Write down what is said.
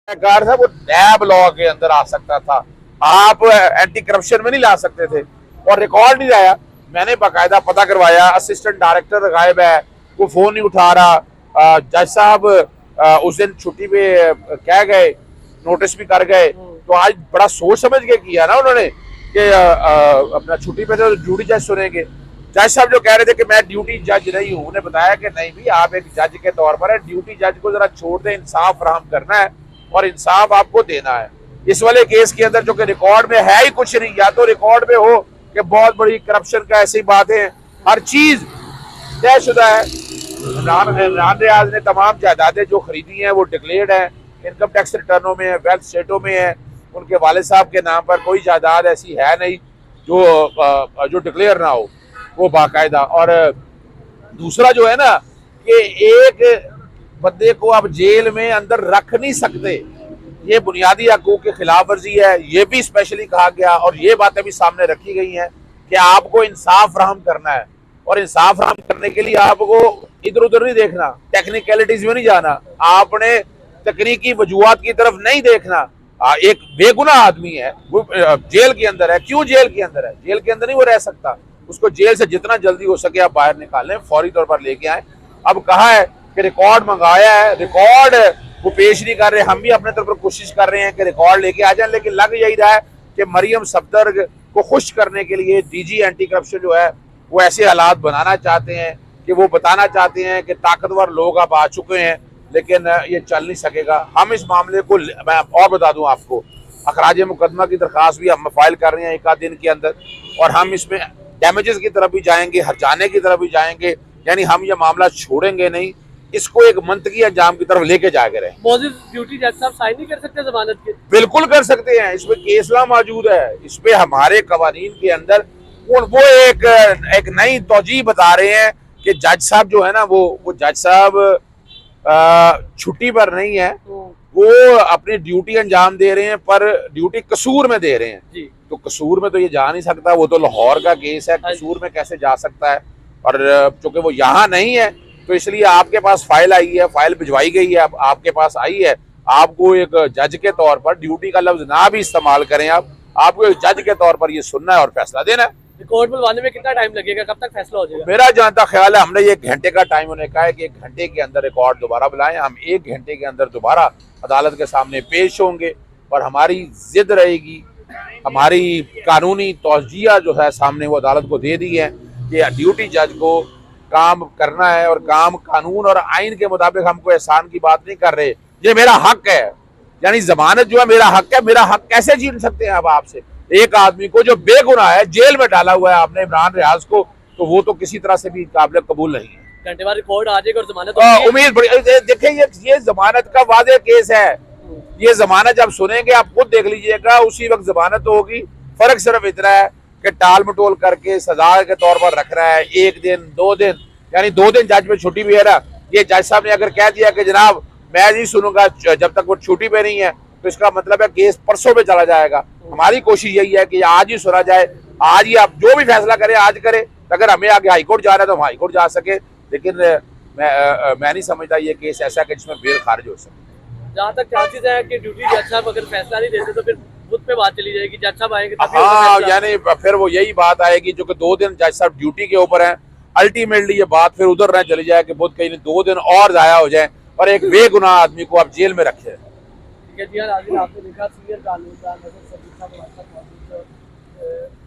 Car था वो नैब law के अंदर आ सकता था, आप एंटी करप्शन में नहीं ला सकते थे और रिकॉर्ड नहीं लाया। मैंने बाकायदा पता करवाया, असिस्टेंट डायरेक्टर गायब है, वो फोन नहीं उठा रहा। जज साहब उस दिन छुट्टी पे कह गए, नोटिस भी कर गए, तो आज बड़ा सोच समझ के किया ना उन्होंने कि अपना छुट्टी पे तो ड्यूटी जज सुनेंगे। जज साहब जो कह रहे थे कि मैं ड्यूटी जज नहीं हूं, उन्हें बताया कि नहीं भी आप एक जज के तौर पर है, ड्यूटी जज को जरा छोड़ दें, इंसाफ फराहम करना है और इंसाफ आपको देना है। इस वाले केस के अंदर जो कि रिकॉर्ड में है ही कुछ नहीं, या तो रिकॉर्ड में हो कि बहुत बड़ी करप्शन का ऐसी बात है, हर चीज तयशुदा है। इमरान रियाज ने तमाम जायदादें जो खरीदी हैं वो डिक्लेयर्ड है, इनकम टैक्स रिटर्नों में है, वेल्थ स्टेटों में है। उनके वाले साहब के नाम पर कोई जायदाद ऐसी है नहीं जो डिक्लेयर ना हो, वो बाकायदा। और दूसरा जो है ना कि एक बंदे को आप जेल में अंदर रख नहीं सकते, ये बुनियादी हकूक की खिलाफ वर्जी है, ये भी स्पेशली कहा गया और ये बातें भी सामने रखी गई हैं कि आपको इंसाफ फराहम करना है और इंसाफ फराहम करने के लिए आपको इधर उधर नहीं देखना, टेक्निकलिटीज में नहीं जाना, आपने तकनीकी वजूहात की तरफ नहीं देखना। एक बेगुनाह आदमी है वो जेल के अंदर है, क्यों जेल के अंदर है? जेल के अंदर नहीं वो रह सकता, उसको जेल से जितना जल्दी हो सके आप बाहर निकालें, फौरी तौर पर लेके आए। अब कहा है कि रिकॉर्ड मंगाया है, रिकॉर्ड वो पेश नहीं कर रहे, हम भी अपने तरफ कोशिश कर रहे हैं कि रिकॉर्ड लेके आ जाए, लेकिन लग यही रहा है कि मरियम सफदर को खुश करने के लिए डीजी एंटी करप्शन जो है वो ऐसे हालात बनाना चाहते हैं कि वो बताना चाहते हैं कि ताकतवर लोग अब आ चुके हैं, लेकिन ये चल नहीं सकेगा। हम इस मामले को, मैं और बता दूं आपको, अखराज मुकदमा की दरखास्त भी हम फाइल कर रहे हैं एक आध दिन के अंदर, और हम इसमें डैमेजेस की तरफ भी जाएंगे, हर्जाने की तरफ भी जाएंगे, यानी हम ये मामला छोड़ेंगे नहीं, इसको एक मंतकी अंजाम की तरफ लेके जाके रहे। ड्यूटी जज साहब साइन नहीं कर सकते जमानत के? बिल्कुल कर सकते हैं, इसमें केसला मौजूद है, इसमें हमारे कवानीन के अंदर वो एक नई तौजीह बता रहे हैं कि जज साहब जो है ना वो जज साहब छुट्टी पर नहीं है, वो अपनी ड्यूटी अंजाम दे रहे हैं, पर ड्यूटी कसूर में दे रहे हैं जी। तो कसूर में तो ये जा नहीं सकता, वो तो लाहौर का केस है, कसूर में कैसे जा सकता है? और चूंकि वो यहाँ नहीं है तो इसलिए आपके पास फाइल आई है, फाइल भिजवाई गई है, अब आपके पास आई है, आपको एक जज के तौर पर ड्यूटी का लफ्ज ना भी इस्तेमाल करें, आपको एक जज के तौर पर ये सुनना है और फैसला देना है। रिकॉर्ड बुलवाने में कितना टाइम लगेगा, कब तक फैसला हो जाएगा? मेरा जहां तक ख्याल है, हमने ये घंटे का टाइम उन्हें कहा है कि 1 घंटे के अंदर रिकॉर्ड दोबारा बुलाएं, हम 1 घंटे के अंदर दोबारा अदालत के सामने पेश होंगे और हमारी जिद रहेगी, हमारी कानूनी तौजिया जो है सामने वो अदालत को दे दी है कि ड्यूटी जज को काम करना है और काम कानून और आइन के मुताबिक, हमको एहसान की बात नहीं कर रहे, ये मेरा हक है, यानी जमानत जो है मेरा हक है, मेरा हक कैसे छीन सकते हैं अब आपसे? एक आदमी को जो बेगुनाह है जेल में डाला हुआ है आपने, इमरान रियाज को, तो वो तो किसी तरह से भी काबिल कबूल नहीं है। घंटे बाद रिकॉर्ड आ जाएगा और जमानत उम्मीद बड़ी, देखिए ये जमानत का वादे केस है, ये जमानत जब सुनेंगे आप खुद देख लीजिएगा, उसी वक्त जमानत होगी। फर्क सिर्फ इतना है कि टाल मटोल करके सजा के तौर पर रख रहा है, 1 दिन 2 दिन, यानी 2 दिन जज में छुट्टी भी है ना। ये जज साहब ने अगर कह दिया कि जनाब मैं नहीं सुनूंगा जब तक वो छुट्टी पे नहीं है, तो इसका मतलब है केस परसों पे चला जाएगा। हमारी कोशिश यही है कि आज ही सुना जाए, आज ही आप जो भी फैसला करें आज करें, अगर हमें आगे हाईकोर्ट जा रहा है तो हम हाईकोर्ट जा सके, लेकिन मैं नहीं समझता ये केस ऐसा कि जिसमें बेल खारिज हो सके। जहाँ तक चांसेस है कि ड्यूटी जज साहब अगर फैसला नहीं देते तो फिर खुद पे बात चली जाएगी, जज साहब आएंगे तभी हाँ, यानी फिर वो यही बात आएगी जो कि 2 दिन जज साहब ड्यूटी के ऊपर है, अल्टीमेटली ये बात फिर उधर न चली जाए कि बुध कहीं 2 दिन और जाया हो जाए और एक बेगुनाह आदमी को आप जेल में रखे। जी हाँ, आपने देखा सीनियर कानूनदान